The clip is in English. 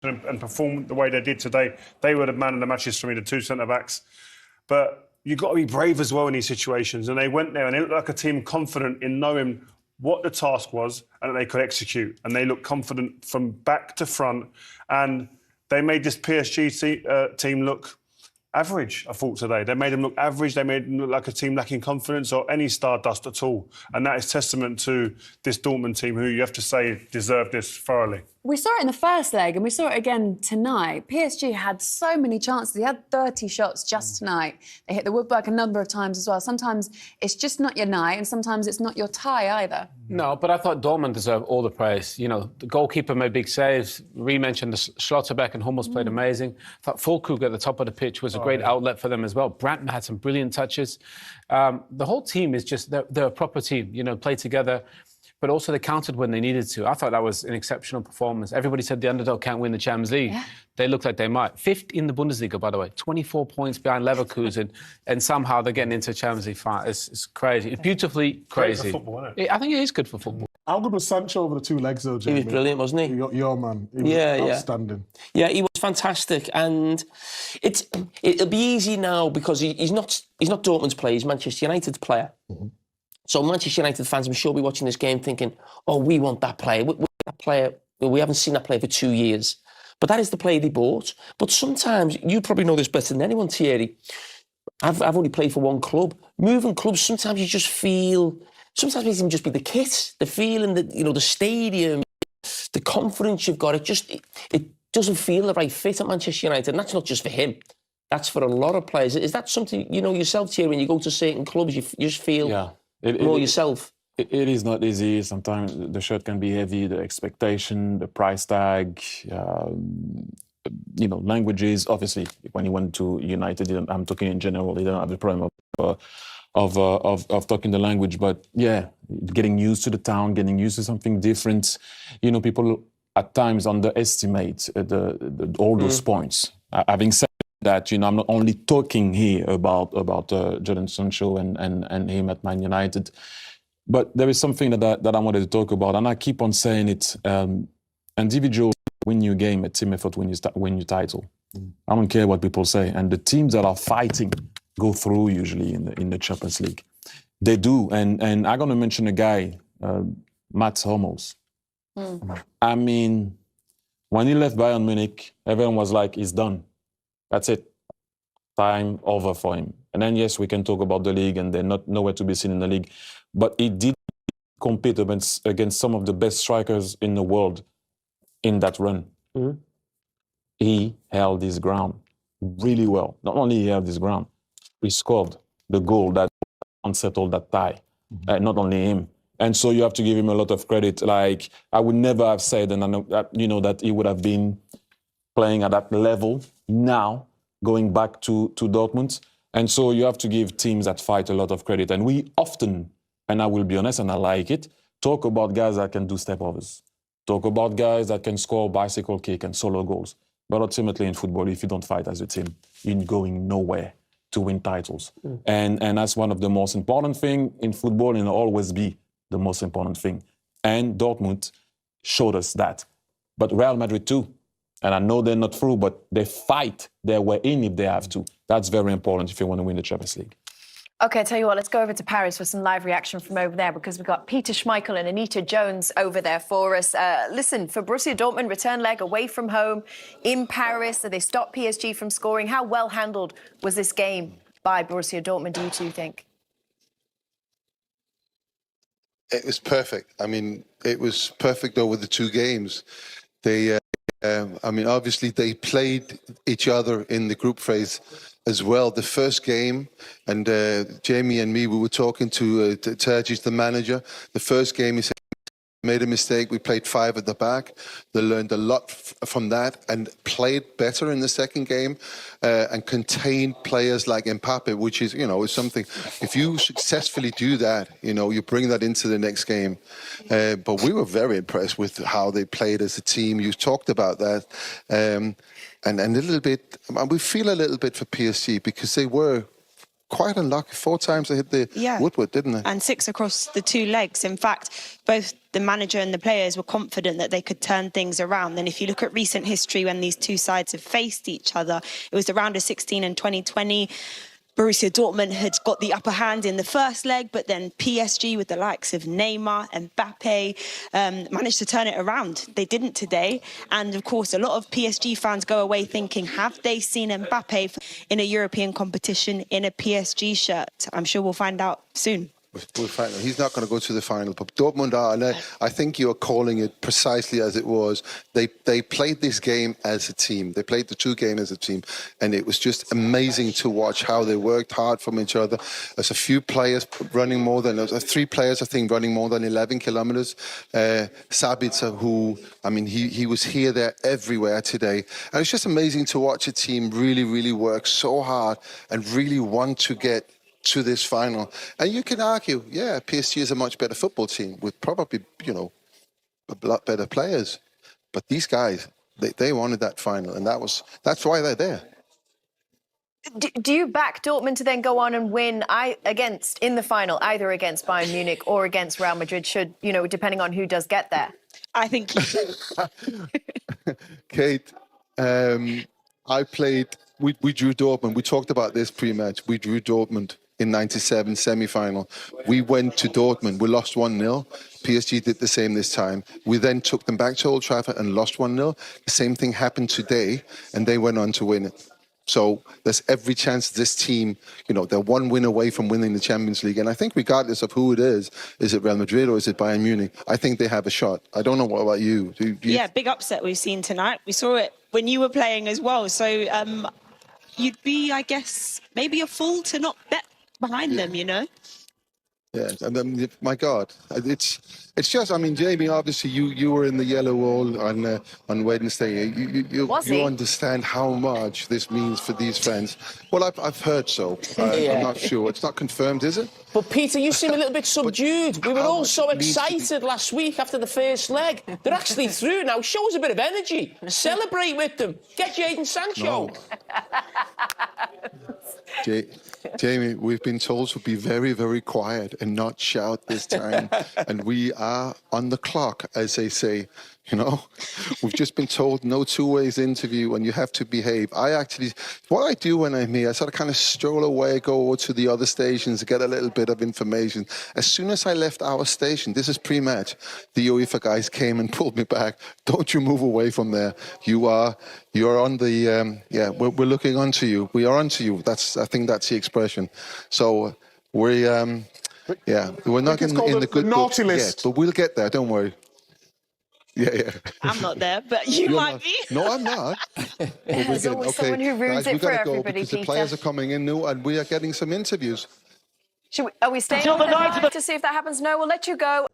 and perform the way they did today, they were the man of the matches for me, the two centre-backs. But you've got to be brave as well in these situations. And they went there and they looked like a team confident in knowing what the task was and that they could execute. And they looked confident from back to front. And they made this PSG team look average, I thought, today. They made them look average. They made them look like a team lacking confidence or any stardust at all. And that is testament to this Dortmund team, who you have to say deserved this thoroughly. We saw it in the first leg and we saw it again tonight. PSG had so many chances. They had 30 shots just tonight. They hit the woodwork a number of times as well. Sometimes it's just not your night and sometimes it's not your tie either. No, but I thought Dortmund deserved all the praise. You know, the goalkeeper made big saves. Mentioned the Schlotterbeck and Hummels played amazing. I thought Füllkrug at the top of the pitch was a great outlet for them as well. Brandt had some brilliant touches. The whole team is just, they're a proper team, you know, play together. But also they counted when they needed to. I thought that was an exceptional performance. Everybody said the underdog can't win the Champions League. Yeah. They looked like they might. Fifth in the Bundesliga, by the way. 24 points behind Leverkusen. And somehow they're getting into Champions League fight. It's crazy. It's beautifully crazy. Great for football, isn't it? I think it is good for football. How good was Sancho over the two legs, though, Jamie? He was brilliant, wasn't he? Your man. He was outstanding. Yeah, he was fantastic. And it'll be easy now because he's not Dortmund's player, he's Manchester United's player. Mm-hmm. So Manchester United fans, I'm sure, will be watching this game thinking, oh, we want that player. We haven't seen that player for 2 years. But that is the player they bought. But sometimes, you probably know this better than anyone, Thierry, I've only played for one club. Moving clubs, sometimes you just feel... Sometimes it can just be the kit, the feeling, that you know, the stadium, the confidence you've got. It doesn't feel the right fit at Manchester United. And that's not just for him. That's for a lot of players. Is that something, you know, yourself, Thierry, when you go to certain clubs, you just feel... Yeah. Yourself. It is not easy. Sometimes the shirt can be heavy, the expectation, the price tag, you know, languages. Obviously, when he went to United, I'm talking in general, he didn't have the problem of talking the language. But yeah, getting used to the town, getting used to something different. You know, people at times underestimate all those points. Having said that, you know, I'm not only talking here about Jadon Sancho and him at Man United, but there is something that I wanted to talk about, and I keep on saying it. Individual win your game, a team effort win your title. I don't care what people say, and the teams that are fighting go through usually in the Champions League. They do, and I'm gonna mention a guy, Mats Hummels. I mean, when he left Bayern Munich, everyone was like, he's done. That's it. Time over for him. And then, yes, we can talk about the league, and they're nowhere to be seen in the league. But he did compete against some of the best strikers in the world in that run. Mm-hmm. He held his ground really well. Not only he held his ground, he scored the goal that unsettled that tie. Mm-hmm. Not only him. And so you have to give him a lot of credit. Like, I would never have said, and I know that, you know, that he would have been playing at that level now, going back to Dortmund. And so you have to give teams that fight a lot of credit. And we often, and I will be honest, and I like it, talk about guys that can do step-overs. Talk about guys that can score bicycle kick and solo goals. But ultimately in football, if you don't fight as a team, you're going nowhere to win titles. And that's one of the most important things in football, and it'll always be the most important thing. And Dortmund showed us that. But Real Madrid too. And I know they're not through, but they fight their way in if they have to. That's very important if you want to win the Champions League. OK, I tell you what, let's go over to Paris for some live reaction from over there, because we've got Peter Schmeichel and Anita Jones over there for us. Listen, for Borussia Dortmund, return leg away from home in Paris, so they stopped PSG from scoring. How well handled was this game by Borussia Dortmund, do you two think? It was perfect. I mean, it was perfect over the two games. They... I mean, obviously, they played each other in the group phase as well. The first game, and Jamie and me, we were talking to Terzic, the manager. The first game, he said, made a mistake. We played 5 at the back. They learned a lot from that and played better in the second game and contained players like Mbappe, which is, you know, is something. If you successfully do that, you know, you bring that into the next game. But we were very impressed with how they played as a team. You talked about that. And a little bit, we feel a little bit for PSG because they were quite unlucky. 4 times they hit the woodwork, didn't they? And 6 across the 2 legs. In fact, both the manager and the players were confident that they could turn things around. And if you look at recent history when these two sides have faced each other, it was the round of 16 in 2020. Borussia Dortmund had got the upper hand in the first leg, but then PSG with the likes of Neymar and Mbappe managed to turn it around. They didn't today. And of course, a lot of PSG fans go away thinking, have they seen Mbappe in a European competition in a PSG shirt? I'm sure we'll find out soon. We'll find out. He's not going to go to the final, but Dortmund are, and I think you're calling it precisely as it was. They played this game as a team. They played the 2 games as a team, and it was just amazing to watch how they worked hard from each other. There's a few players running more than 3 players, I think, running more than 11 kilometers. Sabitzer, who, I mean, he was here, there, everywhere today, and it's just amazing to watch a team really, really work so hard and really want to get to this final. And you can argue, yeah, PSG is a much better football team with probably, you know, a lot better players. But these guys, they wanted that final, and that's why they're there. Do you back Dortmund to then go on and win in the final, either against Bayern Munich or against Real Madrid, should, you know, depending on who does get there? I think you Kate, we drew Dortmund. We talked about this pre-match. We drew Dortmund in 97 semi-final. We went to Dortmund. We lost 1-0. PSG did the same this time. We then took them back to Old Trafford and lost 1-0. The same thing happened today, and they went on to win it. So there's every chance this team, you know, they're 1 win away from winning the Champions League. And I think regardless of who it is it Real Madrid or is it Bayern Munich, I think they have a shot. I don't know what about you. Yeah, big upset we've seen tonight. We saw it when you were playing as well. So you'd be, I guess, maybe a fool to not bet behind them, you know? Yeah, and then, my God, it's just, I mean, Jamie, obviously you were in the yellow wall on Wednesday. You understand how much this means for these fans. Well, I've heard so. I'm not sure. It's not confirmed, is it? But Peter, you seem a little bit subdued. We were all so excited last week after the first leg. They're actually through now. Show us a bit of energy. Celebrate with them. Get Jadon Sancho. No. Jamie, we've been told to be very, very quiet and not shout this time. And we are on the clock, as they say. You know, we've just been told no 2 ways interview and you have to behave. What I do when I'm here, I sort of kind of stroll away, go over to the other stations, get a little bit of information. As soon as I left our station, this is pre-match, the UEFA guys came and pulled me back. Don't you move away from there. You're on the, we're looking onto you. We are onto you. I think that's the expression. So we're not in the good naughty yet, list. but we'll get there. Don't worry. Yeah. I'm not there, but you might be. No, I'm not. There's always someone who ruins it for everybody, Peter. The players are coming in new, and we are getting some interviews. Are we staying on the line to see if that happens? No, we'll let you go.